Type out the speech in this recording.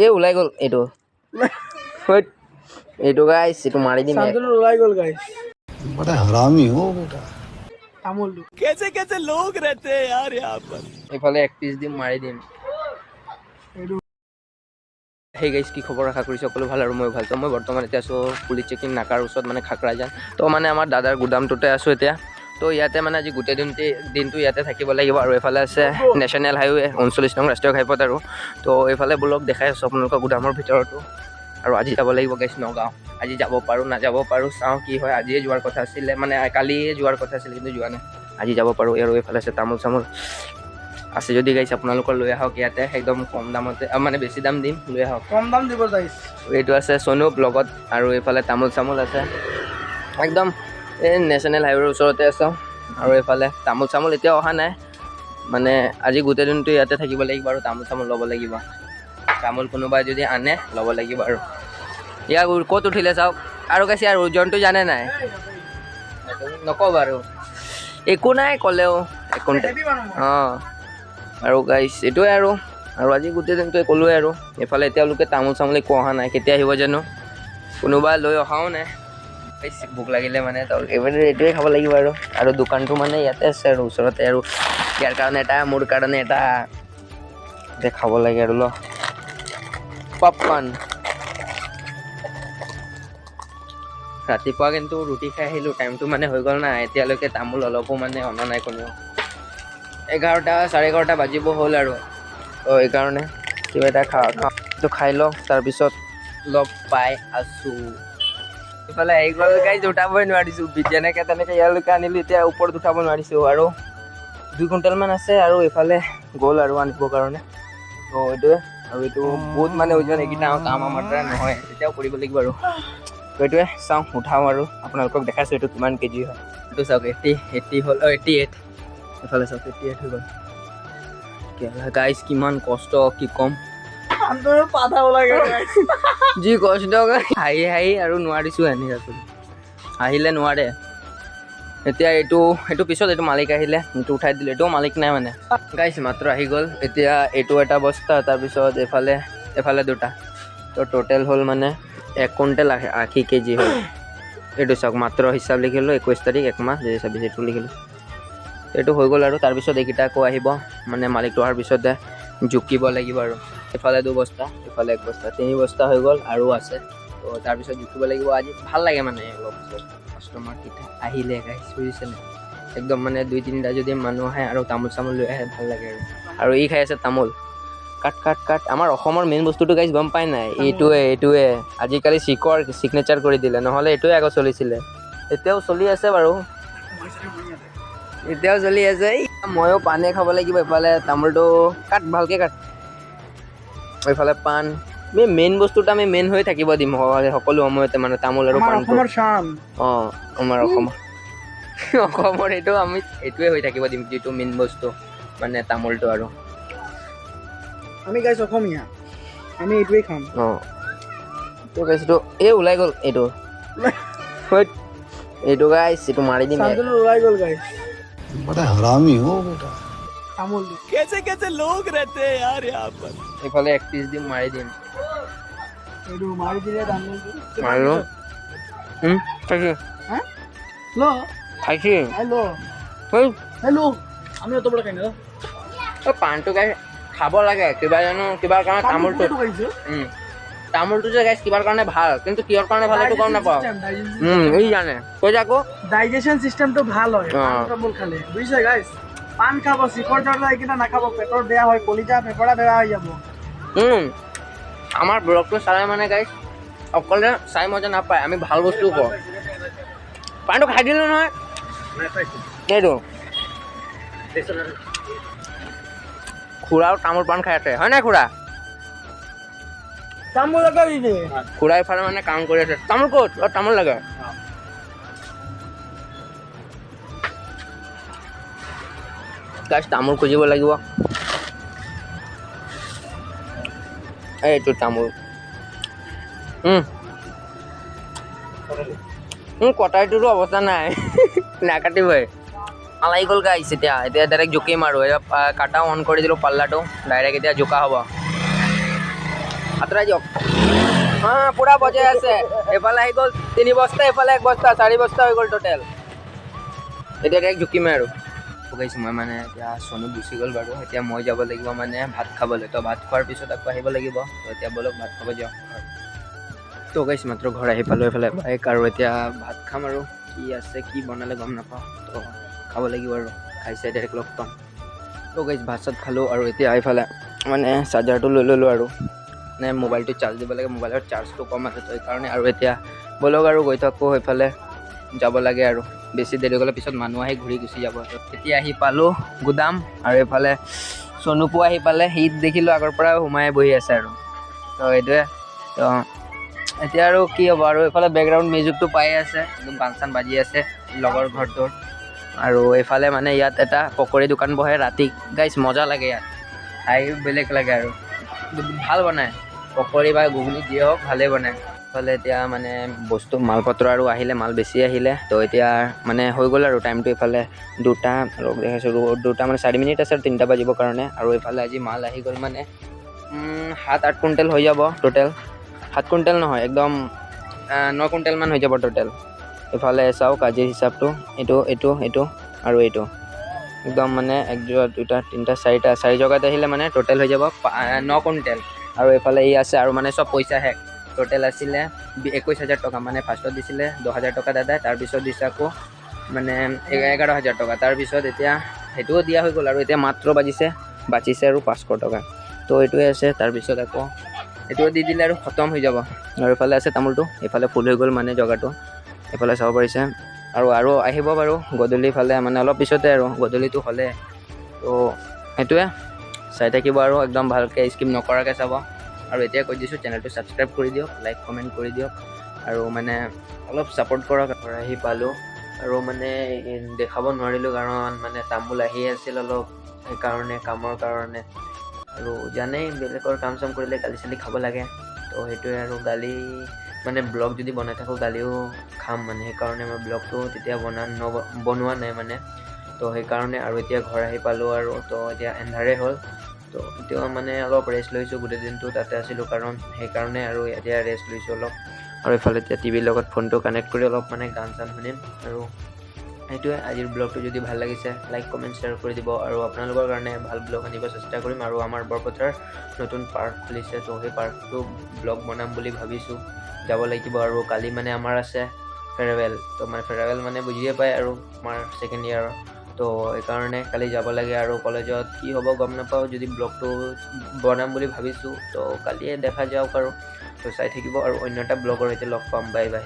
এই ওলাই গ'ল এইটো এইটো গাইছ এইটো মাৰি দিম শান্তনু ওলাই গ'ল গাইছ बड़ा हरामी हो बेटा তামোলটো कैसे कैसे लोग रहते हैं यार यहाँ पर। এইফালে এক পিচ দিম মাৰি দিম সেই গাইছ কি খবৰ আশা কৰিছোঁ সকলো ভাল আৰু মই ভাল তো মই বৰ্তমান এতিয়া আছোঁ পুলিচ চেকিং নাকাৰ ওচৰত মানে খাকৰাজান তো মানে আমাৰ দাদাৰ গুদামটোতে আছোঁ এতিয়া তো ইয়াতে মানে আজি গোটেই দিনটো ইয়াতে থাকিব লাগিব আৰু এইফালে আছে নেশ্যনেল হাইৱে 39 নং ৰাষ্ট্ৰীয় ঘাইপথ আৰু তো এইফালে ব্লগ দেখাই আছোঁ আপোনালোকৰ গুদামৰ ভিতৰতো আৰু আজি যাব লাগিব গাইছ নগাঁও আজি যাব পাৰোঁ নাযাব পাৰোঁ চাওঁ কি হয় আজিয়ে যোৱাৰ কথা আছিলে মানে কালিয়ে যোৱাৰ কথা আছিলে কিন্তু যোৱা নাই আজি যাব পাৰোঁ আৰু এইফালে আছে তামোল চামোল আছে যদি গাইছ আপোনালোকৰ লৈ আহক ইয়াতে একদম কম দামতে মানে বেছি দাম দিম লৈ আহক কম দাম দিব গাইছ এইটো আছে সোনু ব্লগত আৰু এইফালে তামোল চামোল আছে একদম এই নেশ্যনেল হাইৱেৰ ওচৰতে আছোঁ আৰু এইফালে তামোল চামোল এতিয়া অহা নাই মানে আজি গোটেই দিনটো ইয়াতে থাকিব লাগিব আৰু তামোল চামোল ল'ব লাগিব তামোল কোনোবাই যদি আনে ল'ব লাগিব আৰু ইয়াৰ ক'ত উঠিলে চাওক আৰু গাইছ ইয়াৰ ওজনটো জানে নাই নকওঁ বাৰু একো নাই ক'লেও একো অঁ আৰু গাইছ এইটোৱে আৰু আজি গোটেই দিনটো ক'লোৱে আৰু এইফালে এতিয়ালৈকে তামোল চামোল একো অহা নাই কেতিয়া আহিব জানো কোনোবা লৈ অহাও নাই ভোক লাগিলে মানে এইবাৰ এইটোৱে খাব লাগিব আৰু দোকানটো মানে ইয়াতে আছে আৰু ওচৰতে আৰু ইয়াৰ কাৰণে এটা মোৰ কাৰণে এটা খাব লাগে আৰু ল পপকৰ্ণ ৰাতিপুৱা কিন্তু ৰুটি খাই আহিলোঁ টাইমটো মানে হৈ গ'ল না এতিয়ালৈকে তামোল অলপো মানে অনা নাই কোনেও 11টা 11:30 বাজিব হ'ল আৰু তো এইকাৰণে কিবা এটা খাওঁ খাই লওঁ তাৰপিছত লগ পাই আছোঁ এইফালে আহি গ'ল গাইছ উঠাবই নোৱাৰিছোঁ যেনেকৈ তেনেকৈ ইয়ালৈকে আনিলোঁ এতিয়া ওপৰত উঠাব নোৱাৰিছোঁ আৰু 2 কুইণ্টেলমান আছে আৰু এইফালে গ'ল আৰু আনিবৰ কাৰণে তো এইটোৱে আৰু এইটো বহুত মানে ওজন এইকেইটা কাম আমাৰ দ্বাৰা নহয় তেতিয়াও কৰিব লাগিব আৰু তো এইটোৱে চাওঁ উঠাওঁ আৰু আপোনালোকক দেখাইছোঁ এইটো কিমান কেজি হয় এইটো চাওক 80 হ'ল 88 এইফালে চাওক 88 হৈ গ'ল গাইছ কিমান কষ্ট কি ক'ম শান্তনু পাঠা ওলাই গ'ল গাইছ যি কষ্ট হাঁহি আৰু নোৱাৰিছোঁ এনেকৈ আহিলে নোৱাৰে এতিয়া এইটো পিছত এইটো মালিক আহিলে এইটো উঠাই দিলে এইটোও মালিক নাই মানে গাইছ মাত্ৰ আহি গ'ল এতিয়া এইটো এটা বস্তা তাৰপিছত এফালে দুটা তো টোটেল হ'ল মানে 1 কুইণ্টেল 80 কেজি হ'ল এইটো চাওক মাত্ৰ হিচাপ লিখিলোঁ 21 তাৰিখ 1 মাহ 2026 এইটো লিখিলোঁ এইটো হৈ গ'ল আৰু তাৰপিছত এইকেইটা আকৌ আহিব মানে মালিকটো অহাৰ পিছতে জুকিব লাগিব আৰু এফালে 2 বস্তা এফালে 1 বস্তা 3 বস্তা হৈ গ'ল আৰু আছে তো তাৰপিছত জুকিব লাগিব আজি ভাল লাগে মানে অলপ কাষ্টমাৰকেইটা আহিলে গাইছ বুজিছেনে একদম মানে 2-3টা যদি মানুহ আহে আৰু তামোল চামোল লৈ আহে ভাল লাগে আৰু ই খাই আছে তামোল কাট আমাৰ অসমৰ মেইন বস্তুটো গাইছ গম পাই নাই এইটোৱে আজিকালি চিগনেচাৰ কৰি দিলে নহ'লে এইটোৱে আগত চলিছিলে এতিয়াও চলি আছে বাৰু এতিয়াও চলি আছে ময়ো পানে খাব লাগিব এইফালে তামোলটো কাট ভালকৈ কাট এইফালে পাণ মেইন বস্তুটো আমি মেইন হৈ থাকিব দিম সকলো সময়তে মানে তামোল আৰু পাণটো অঁ আমাৰ অসমৰ এইটো আমি এইটোৱে হৈ থাকিব দিম যিটো মেইন বস্তু মানে তামোলটো আৰু আমি গাইছ অসমীয়া আমি এইটোৱে খাম অঁ তো গাইছ এইটো এই ওলাই গ'ল এইটো গাইছ এইটো মাৰি দিম শান্তনু ওলাই গ'ল গাইছ बड़ा हरामी हो बेटा তামোলটো कैसे कैसे लोग रहते हैं यार यहाँ पर। এইফালে 1 পিচ দিম মাৰি দিম এইটো মাৰি দিলে তামোলটো মাৰিলোঁ খাইছি হা ল খাইছি হেল্ল' হেল্ল' আমি অত বড় খাই না পাণটো গাই খাব লাগে কিবা কাৰণে তামোলটো তামোলটো যে গাইছ কিবাৰ কাৰণে ভাল কিন্তু কিহৰ কাৰণে ভাল এইটো গম নাপাওঁ ই জানে কৈ যা আকৌ ডাইজেশন সিস্টেমটো ভাল হয় তামোল খালে বুজিছে গাইছ পান খাব শিখৰ জৰ্দা এইকেইটা নাখাব পেটৰ বেয়া হয় কলিজা ফেফৰা বেয়া হৈ যাব আমাৰ ব্লগটো চালে মানে গাইছ অকলে চাই মজা নাপায় আমি ভাল বস্তু কওঁ পাণটো খাই দিলোঁ নহয় এইটো খুৰাও তামোল পাণ খাই আছে হয় নাই খুৰা তামোল লগাই দে খুৰা ইফালে মানে কাম কৰি আছে তামোল ক'ত তামোল লাগে গাইছ তামোল খুজিব লাগিব এইটো তামোল কটাৰীটোতো অৱস্থা নাই নাকাটিবই লাগি গ'ল গাইছ এতিয়া ডাইৰেক্ট জুকিম আৰু কাটা অন কৰি দিলোঁ পাল্লাটো ডাইৰেক্ট এতিয়া জোকা হ'ব আঁতৰাই দিয়ক পুৰা বজাই আছে এইফালে আহি গ'ল 3 বস্তা এইফালে 1 বস্তা 4 বস্তা হৈ গ'ল টোটেল এতিয়া ডাইৰেক্ট জুকিমে আৰু গাইছ মই মানে এতিয়া চনু গুচি গ'ল বাৰু এতিয়া মই যাব লাগিব মানে ভাত খাবলৈ তো ভাত খোৱাৰ পিছত আকৌ আহিব লাগিব তো এতিয়া বলক ভাত খাব যাওঁ তো গাইছ মাত্ৰ ঘৰ আহি পালোঁ এইফালে বাইক আৰু এতিয়া ভাত খাম আৰু কি আছে কি বনালে গম নাপাওঁ তো খাব লাগিব আৰু খাইছে ডাইৰেক্ট লগ পাম তো গাইছ ভাত চাত খালোঁ আৰু এতিয়া এইফালে মানে চাৰ্জাৰটো লৈ ল'লোঁ আৰু মানে মোবাইলটো চাৰ্জ দিব লাগে মোবাইলৰ চাৰ্জটো কম আছে তো সেইকাৰণে আৰু এতিয়া বলক আৰু গৈ থাকোঁ সেইফালে যাব লাগে আৰু বেছি দেৰি গ'লে পিছত মানুহ আহি ঘূৰি গুচি যাব এতিয়া আহি পালোঁ গুদাম আৰু এইফালে চনুপো আহি পালে সি দেখিলোঁ আগৰ পৰা সোমাই বহি আছে আৰু তো এইটোৱে তো এতিয়া আৰু কি হ'ব আৰু এইফালে বেকগ্ৰাউণ্ড মিউজিকটো পাই আছে একদম গান চান বাজি আছে লগৰ ঘৰটোৰ আৰু এইফালে মানে ইয়াত এটা পকৰি দোকান বহে ৰাতি গাইছ মজা লাগে ইয়াত খাই বেলেগ লাগে আৰু ভাল বনায় পকৰি বা ঘুগুনি যিয়ে হওক ভালেই বনায় এইফালে এতিয়া মানে বস্তু মালপত্ৰ আৰু আহিলে মাল বেছি আহিলে তো এতিয়া মানে হৈ গ'ল আৰু টাইমটো এইফালে 2টা ৰ'দ দেখাইছোঁ 2টা মানে 4 মিনিট আছে আৰু 3টা বাজিবৰ কাৰণে আৰু এইফালে আজি মাল আহি গ'ল মানে 7-8 কুইণ্টেল হৈ যাব টোটেল 7 কুইণ্টেল নহয় একদম 9 কুইণ্টেলমান হৈ যাব টোটেল এইফালে চাওক আজিৰ হিচাপটো এইটো আৰু এইটো একদম মানে 1 যোৰা 2টা 3টা 4টা 4 জেগাত আহিলে মানে টোটেল হৈ যাব 9 কুইণ্টেল আৰু এইফালে ই আছে আৰু মানে চব পইচা শেষ টোটেল আছিলে 21,000 টকা মানে ফাৰ্ষ্টত দিছিলে 10,000 টকা দাদাই তাৰপিছত দিছে আকৌ মানে 11,000 টকা তাৰপিছত এতিয়া সেইটোও দিয়া হৈ গ'ল আৰু এতিয়া মাত্ৰ বাচিছে আৰু 500 টকা তো এইটোৱে আছে তাৰপিছত আকৌ এইটোও দি দিলে আৰু খতম হৈ যাব আৰু এইফালে আছে তামোলটো এইফালে ফুল হৈ গ'ল মানে জেগাটো এইফালে চাব পাৰিছে আৰু আহিব বাৰু গধূলি ফালে মানে অলপ পিছতে আৰু গধূলিটো হ'লে তো সেইটোৱে চাই থাকিব আৰু একদম ভালকৈ স্কিপ নকৰাকৈ চাব আৰু এতিয়া কৈ দিছোঁ চেনেলটো ছাবস্ক্ৰাইব কৰি দিয়ক লাইক কমেণ্ট কৰি দিয়ক আৰু মানে অলপ ছাপোৰ্ট কৰক আহি পালোঁ আৰু মানে দেখাব নোৱাৰিলোঁ কাৰণ মানে তামোল আহি আছিল অলপ সেইকাৰণে কামৰ কাৰণে আৰু জানেই বেলেগৰ কাম চাম কৰিলে গালি চালি খাব লাগে তো সেইটোৱে আৰু গালি মানে ব্লগ যদি বনাই থাকোঁ গালিও খাম মানে সেইকাৰণে মই ব্লগটো তেতিয়া বনোৱা নাই মানে তো সেইকাৰণে আৰু এতিয়া ঘৰ আহি পালোঁ আৰু তো এতিয়া এন্ধাৰে হ'ল তো এতিয়া মানে অলপ ৰেষ্ট লৈছোঁ গোটেই দিনটো তাতে আছিলোঁ কাৰণ সেইকাৰণে আৰু এতিয়া ৰেষ্ট লৈছোঁ অলপ আৰু এইফালে এতিয়া টিভিৰ লগত ফোনটো কানেক্ট কৰি অলপ মানে গান চান শুনিম আৰু সেইটোৱে আজিৰ ব্লগটো যদি ভাল লাগিছে লাইক কমেণ্ট শ্বেয়াৰ কৰি দিব আৰু আপোনালোকৰ কাৰণে ভাল ব্লগ আনিব চেষ্টা কৰিম আৰু আমাৰ বৰপথাৰ নতুন পাৰ্ক খুলিছে তো সেই পাৰ্কটো ব্লগ বনাম বুলি ভাবিছোঁ যাব লাগিব আৰু কালি মানে আমাৰ আছে ফেয়াৰৱেল তো মানে ফেয়াৰৱেল মানে বুজিয়ে পায় আৰু আমাৰ 2nd ইয়াৰৰ তো সেইকাৰণে কালি যাব লাগে আৰু কলেজত কি হ'ব গম নাপাওঁ যদি ব্লগটো বনাম বুলি ভাবিছোঁ তো কালিয়ে দেখা যাওক আৰু তো চাই থাকিব আৰু অন্য এটা ব্লগৰ সৈতে লগ পাম বাই বাই